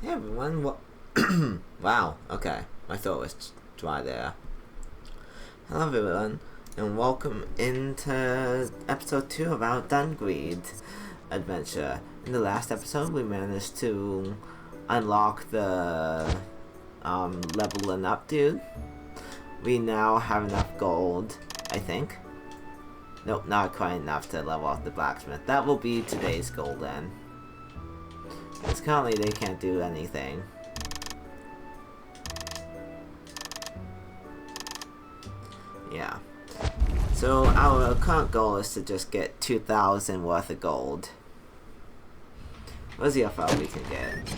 Hey everyone, wow, okay, my throat was dry there. Hello everyone, and welcome into episode 2 of our Dungreed adventure. In the last episode, we managed to unlock the leveling up dude. We now have enough gold, I think. Nope, not quite enough to level up the blacksmith. That will be today's goal then. Because currently they can't do anything. Yeah. So our current goal is to just get 2,000 worth of gold. What's the FL we can get?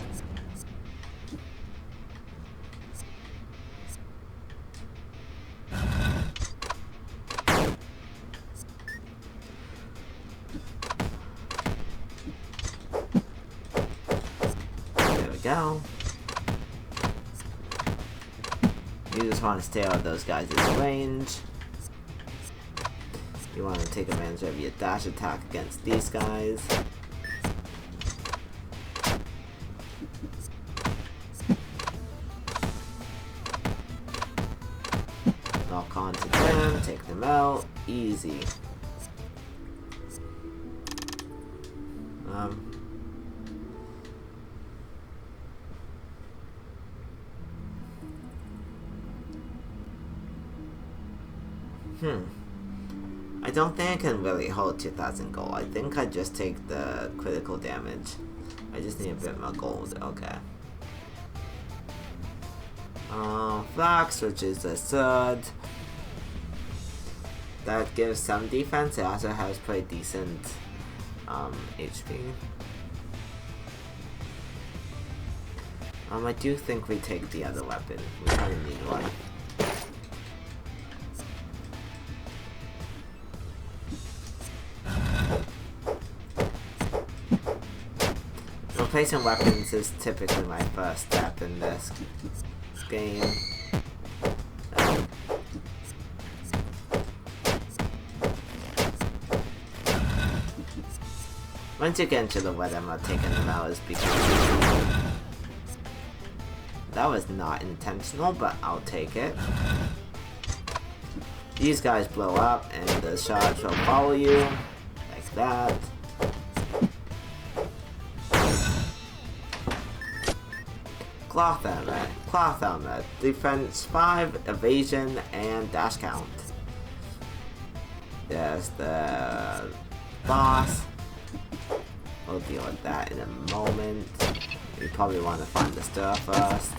Go. You just want to stay out of those guys' range. You want to take advantage of your dash attack against these guys. Lock on to them, take them out, easy. I don't think I can really hold 2,000 gold. I think I just take the critical damage. I just need a bit more gold. Okay. Flax, which is a sword. That gives some defense. It also has pretty decent HP. I do think we take the other weapon. We kind of need one. Replacing weapons is typically my first step in this game. Once you get into the weather, I'm not taking them out is because that was not intentional, but I'll take it. These guys blow up and the shots will follow you like that. Cloth armor, defense 5, evasion, and dash count. There's the boss. We'll deal with that in a moment. We probably want to find the stir first.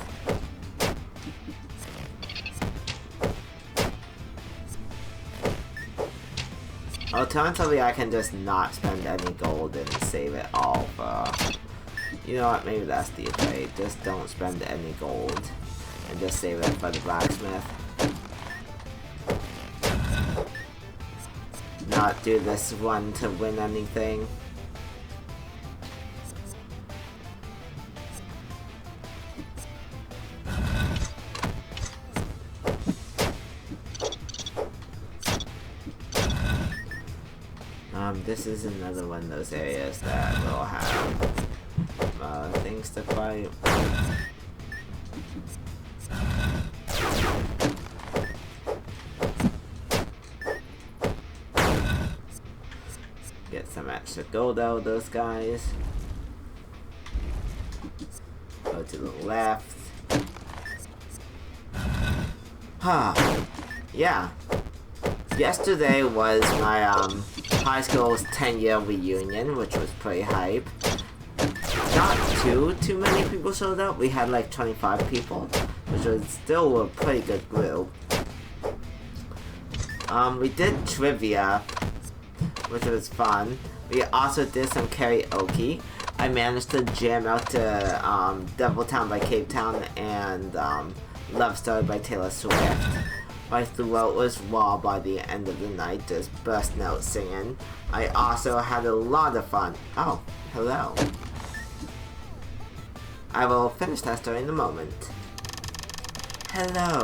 Alternatively, I can just not spend any gold and save it all for... You know what, maybe that's the trade. Just don't spend any gold and just save it for the blacksmith. Not do this one to win anything. This is another one of those areas that will have things to fight. Get some extra gold out of those guys. Go to the left. Yeah. Yesterday was my high school's 10-year reunion, which was pretty hype. Not too many people showed up. We had like 25 people, which was still a pretty good group. We did trivia, which was fun. We also did some karaoke. I managed to jam out to Devil Town by Cape Town and Love Story by Taylor Swift. My throat was raw by the end of the night, just bursting out singing. I also had a lot of fun. Oh, hello. I will finish that story in a moment. Hello,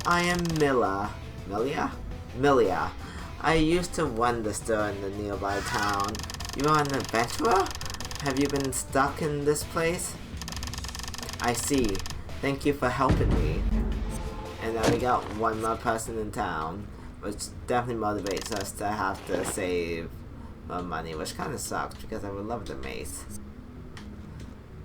I am Milla. Milia. I used to run the store in the nearby town. You are an adventurer? Have you been stuck in this place? I see. Thank you for helping me. And now we got one more person in town, which definitely motivates us to have to save more money, which kind of sucks because I would love the mace.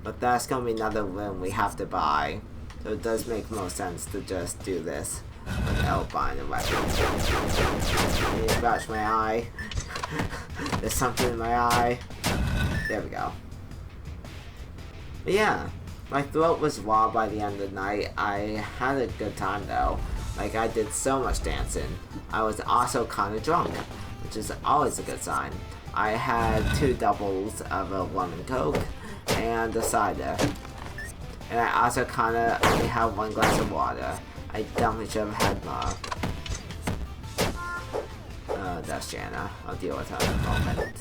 But that's gonna be another room we have to buy, so it does make more sense to just do this with Alpine and weapons. Can you scratch my eye? There's something in my eye. There we go. But yeah, my throat was raw by the end of the night. I had a good time though. Like, I did so much dancing. I was also kind of drunk, which is always a good sign. I had 2 doubles of a lemon coke and a cider. And I also kind of only had 1 glass of water. I definitely should have had more. That's Jana. I'll deal with her in a moment.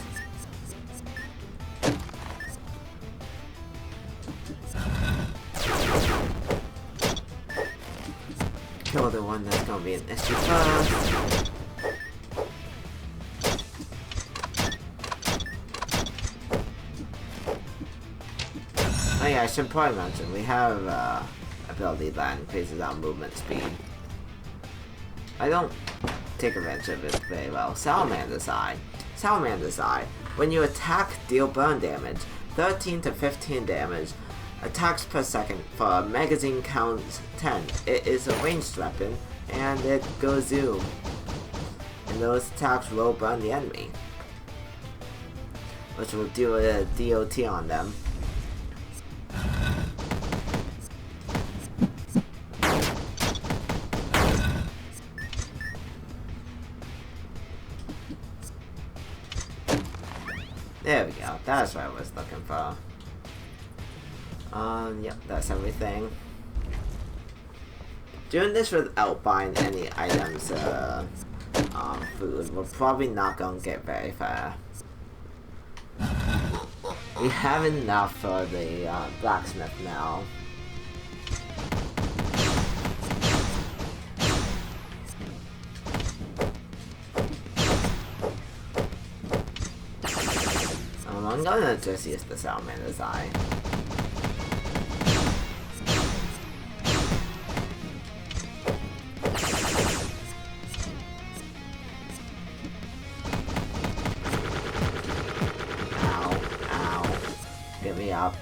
Kill the one that's gonna be an issue first. Oh yeah, I should probably mention, we have ability that increases our movement speed. I don't take advantage of it very well. Salamander's Eye. Salamander's Eye. When you attack, deal burn damage. 13 to 15 damage. Attacks per second for a magazine count 10. It is a ranged weapon, and it goes zoom. And those attacks will burn the enemy, which will do a DOT on them. There we go. That's what I was looking for. Yep, that's everything. Doing this without buying any items, food, we're probably not gonna get very far. We have enough for the, blacksmith now. I'm gonna just use the Salamander's Eye. Ow, ow. Get me up.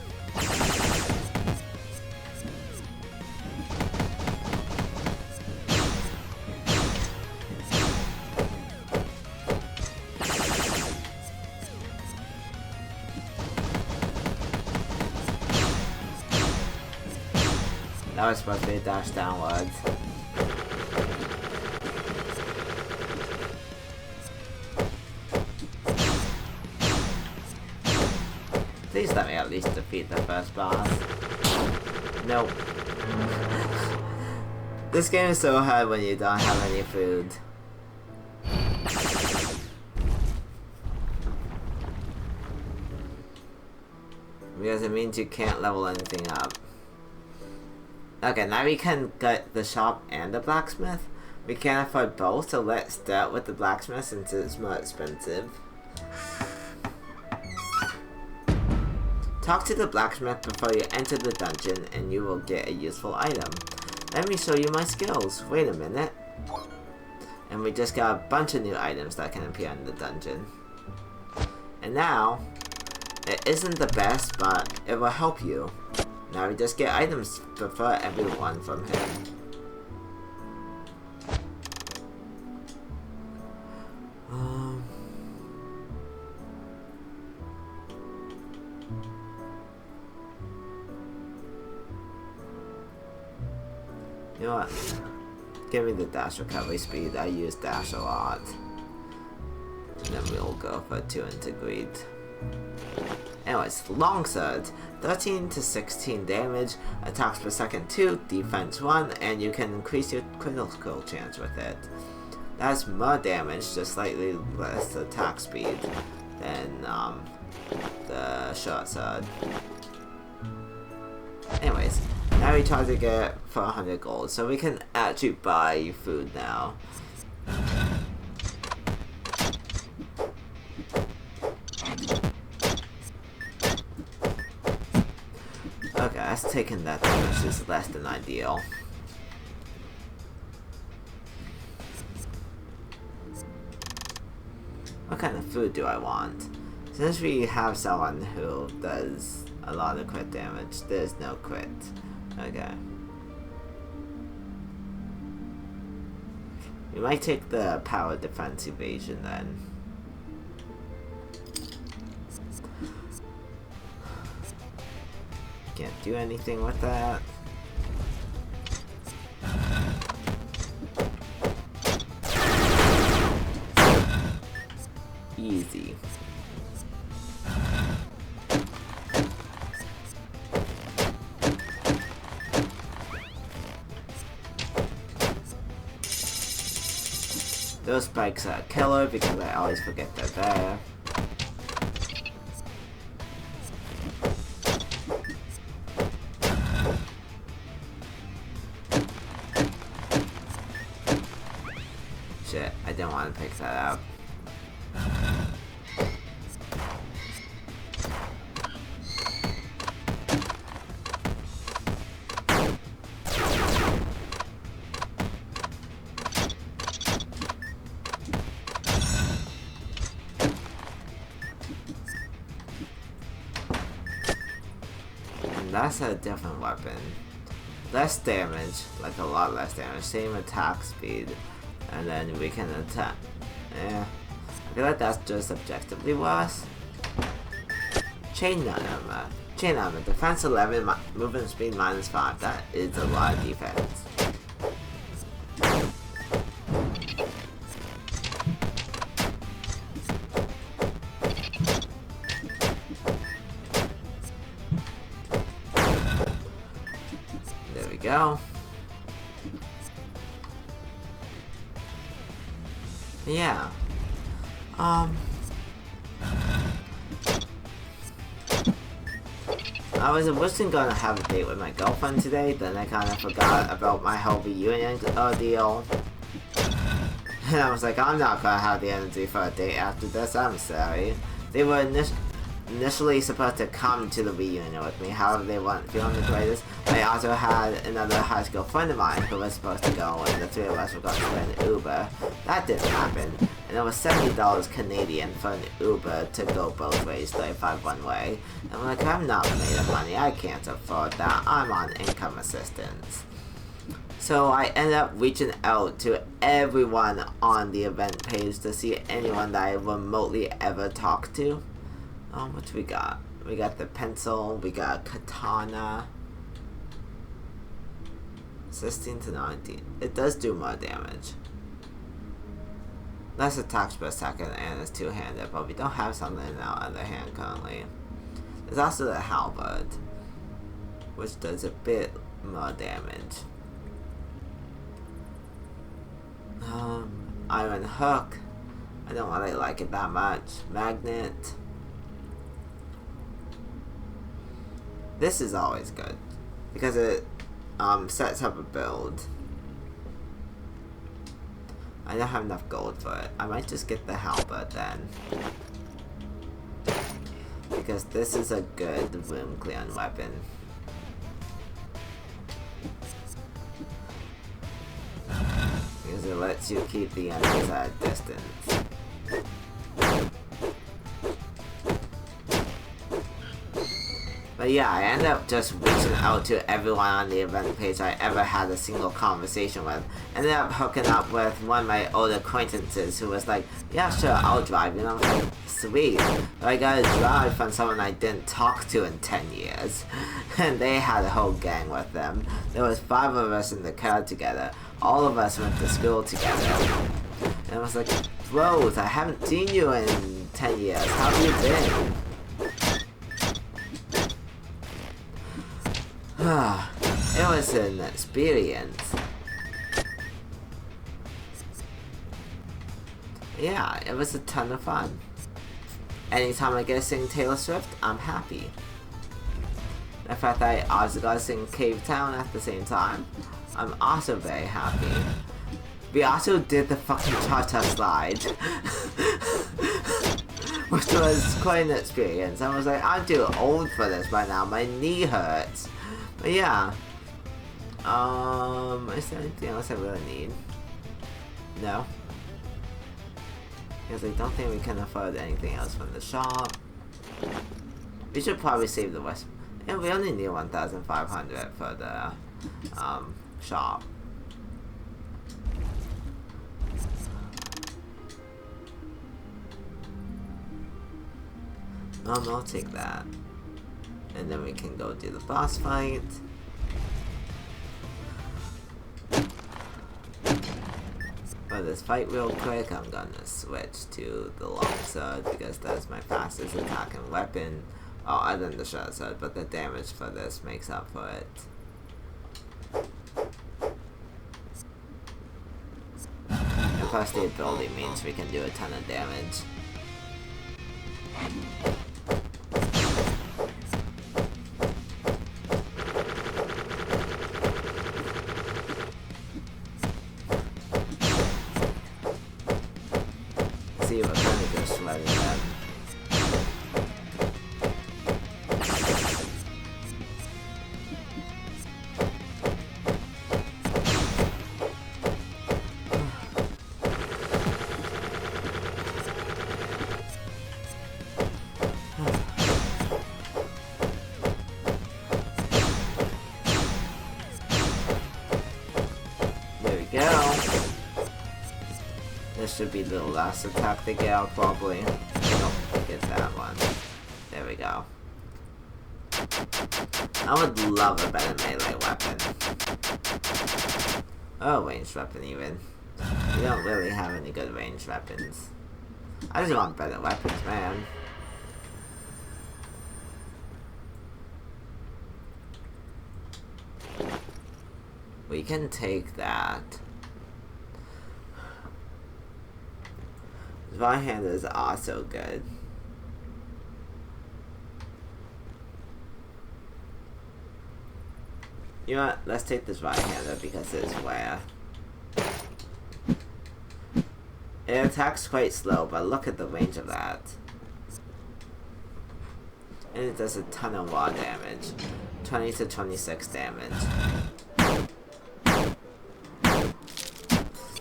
That was supposed to be a dash downwards. Please let me at least defeat the first boss. Nope. This game is so hard when you don't have any food. Because it means you can't level anything up. Okay, now we can get the shop and the blacksmith. We can't afford both, so let's start with the blacksmith since it's more expensive. Talk to the blacksmith before you enter the dungeon and you will get a useful item. Let me show you my skills. Wait a minute. And we just got a bunch of new items that can appear in the dungeon. And now, it isn't the best, but it will help you. Now we just get items for everyone from him. You know what? Give me the dash recovery speed. I use dash a lot. And then we'll go for 2 Dungreed. Anyways, longsword. 13 to 16 damage, attacks per second 2, defense 1, and you can increase your critical chance with it. That's more damage, just slightly less attack speed than the short sword. Anyways, now we try to get for 100 gold, so we can actually buy food now. Okay, us taking that damage is less than ideal. What kind of food do I want? Since we have someone who does a lot of crit damage, there's no crit. Okay. We might take the power defense evasion then. Can't do anything with that. Easy. Those spikes are killer because I always forget they're there. Shit, I didn't want to pick that up. That's a different weapon. Less damage, like a lot less damage, same attack speed, and then we can attack. I feel like that's just objectively worse. Chain armor. Chain armor, defense 11, movement speed -5. That is a lot of defense. Go. Yeah. I was originally gonna have a date with my girlfriend today, then I kind of forgot about my whole reunion deal. And I was like, I'm not gonna have the energy for a date after this, I'm sorry. They were initially supposed to come to the reunion with me, however they weren't feeling the greatest. I also had another high school friend of mine who was supposed to go, and the three of us were going to spend Uber. That didn't happen, and it was $70 Canadian for an Uber to go both ways, 35 one way. And I'm like, I'm not made of money, I can't afford that, I'm on income assistance. So I ended up reaching out to everyone on the event page to see anyone that I remotely ever talked to. What we got? We got the pencil, we got katana. 16 to 19. It does do more damage. Less attacks per second and it's two-handed, but we don't have something in our other hand currently. There's also the halberd, which does a bit more damage. Iron hook. I don't really like it that much. Magnet. This is always good because it sets up a build. I don't have enough gold for it. I might just get the halberd then, because this is a good room clearing weapon. Because it lets you keep the enemies at a distance. But yeah, I ended up just reaching out to everyone on the event page I ever had a single conversation with. Ended up hooking up with one of my old acquaintances who was like, yeah, sure, I'll drive you. And I was like, sweet. But I got a drive from someone I didn't talk to in 10 years. And they had a whole gang with them. There was 5 of us in the car together. All of us went to school together. And I was like, bros, I haven't seen you in 10 years. How have you been? It was an experience. Yeah, it was a ton of fun. Anytime I get to sing Taylor Swift, I'm happy. The fact that I also got to sing Cave Town at the same time, I'm also very happy. We also did the fucking cha-cha slide. Which was quite an experience. I was like, I'm too old for this right now, my knee hurts. But yeah. Is there anything else I really need? No. Because I don't think we can afford anything else from the shop. We should probably save the rest. Yeah, we only need 1,500 for the shop. I'll take that. And then we can go do the boss fight. For this fight real quick, I'm gonna switch to the longsword because that's my fastest attacking weapon. Oh, other than the short sword, but the damage for this makes up for it. And plus the ability means we can do a ton of damage. See what kind of goes shredded then. Should be the last attack they get out, probably. Nope, get that one. There we go. I would love a better melee weapon. Oh, ranged weapon even. We don't really have any good ranged weapons. I just want better weapons, man. We can take that. Right hand is also good. You know what? Let's take this right-hander because it's rare. It attacks quite slow, but look at the range of that. And it does a ton of raw damage. 20 to 26 damage.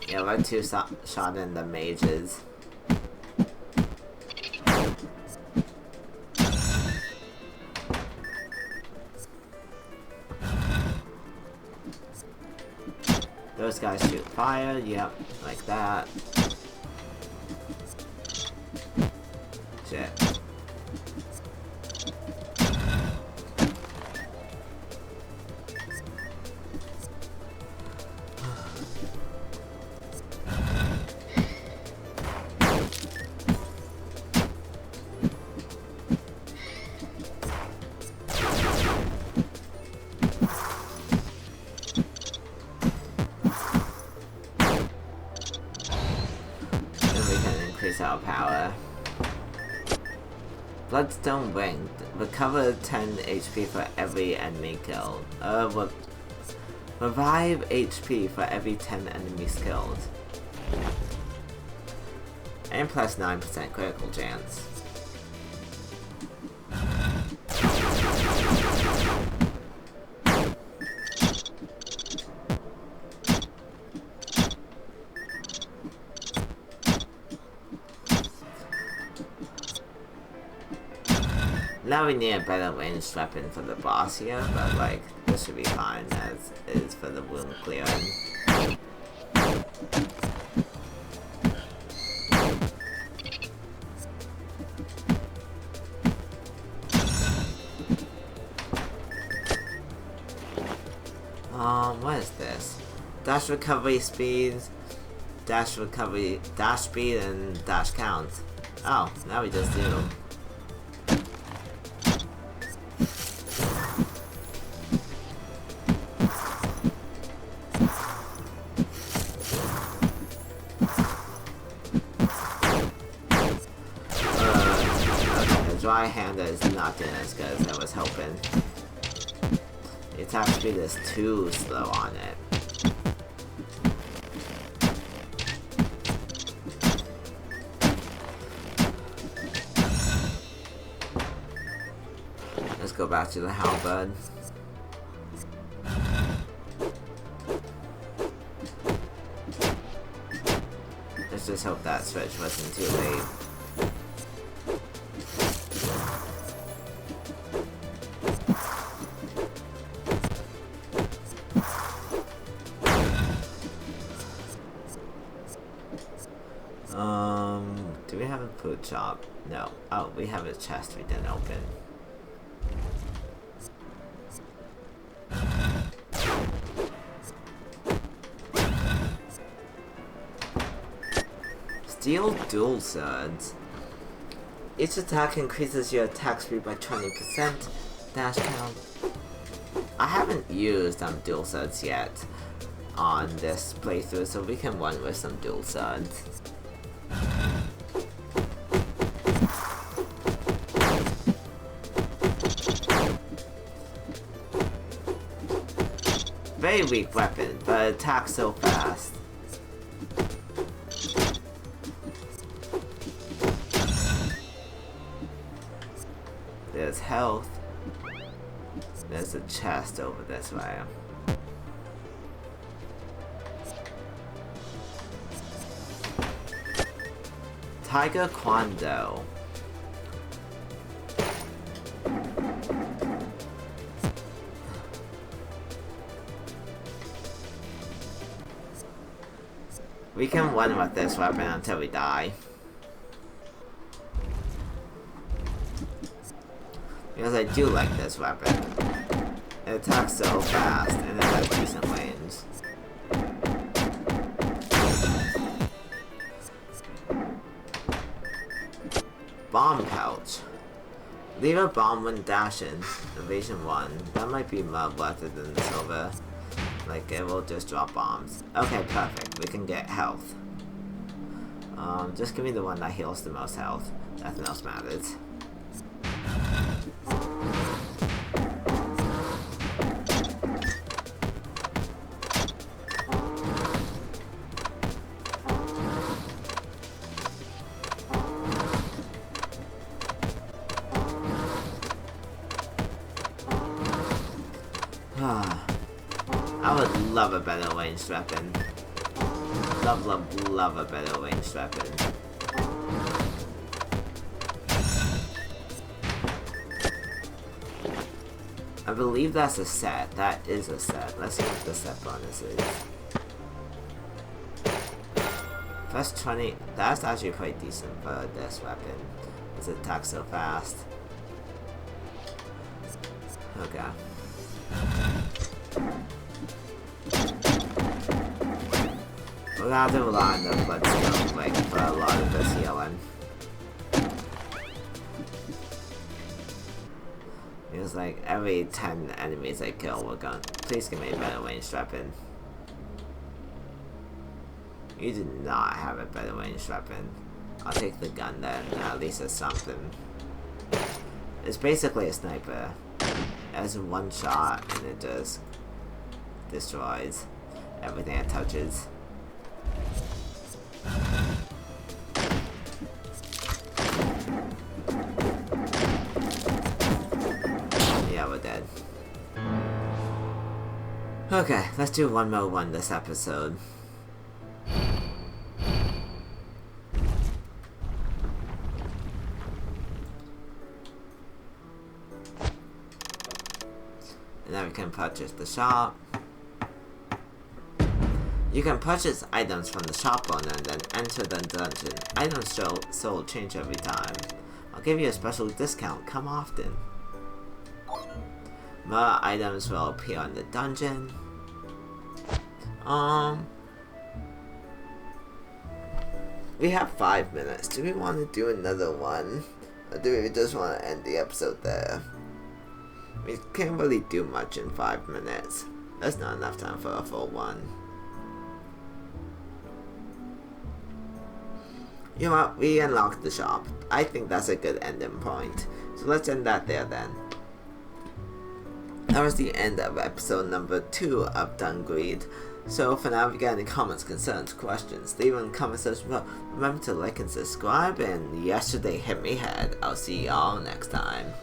Yeah, we're two-shot in the mages. Those guys shoot fire, yep, like that. Shit. Our power. Bloodstone Wing. Recover 10 HP for every enemy killed. Revive HP for every 10 enemies killed. And plus 9% critical chance. Now we need a better ranged weapon for the boss here, but like, this should be fine as is for the wound clearing. What is this? Dash recovery speed, dash recovery, dash speed, and dash count. Oh, now we just do. Dry-hander is not doing as good as I was hoping. The attack speed is too slow on it. Let's go back to the halberd. Let's just hope that switch wasn't too late. Do we have a food shop? No. Oh, we have a chest we didn't open. Steel dual swords. Each attack increases your attack speed by 20%. Dash count. I haven't used dual swords yet on this playthrough, so we can run with some dual swords. Very weak weapon, but attacks so fast. There's health. There's a chest over this way. Tiger Kwando. We can run with this weapon until we die. Because I do like this weapon. It attacks so fast and it has decent range. Bomb pouch. Leave a bomb when dashing. Evasion 1. That might be more worth it than the silver. Like, it will just drop bombs. Okay, perfect. We can get health. Just give me the one that heals the most health. Nothing else matters. I would love a better ranged weapon. Love, love, love a better ranged weapon. I believe that's a set. That is a set. Let's see what the set bonus is. Plus 20. That's actually pretty decent for this weapon. Because it attacks so fast. Okay. We're gonna have to rely on the bloodstone like for a lot of this healing. Because like every 10 enemies I kill, we're gonna please give me a better ranged weapon. You do not have a better ranged weapon. I'll take the gun then, at least it's something. It's basically a sniper. It has one shot and it just destroys everything it touches. Yeah, we're dead. Okay, let's do one more one this episode. And then we can purchase the shop. You can purchase items from the shop owner and then enter the dungeon. Items sold change every time. I'll give you a special discount. Come often. More items will appear in the dungeon. We have 5 minutes. Do we want to do another one? Or do we just want to end the episode there? We can't really do much in 5 minutes. That's not enough time for a full one. You know what? We unlocked the shop. I think that's a good ending point. So let's end that there then. That was the end of episode number 2 of Dungreed. So for now, if you got any comments, concerns, questions, leave them in the comment section below. Remember to like and subscribe, and yesterday hit me head. I'll see y'all next time.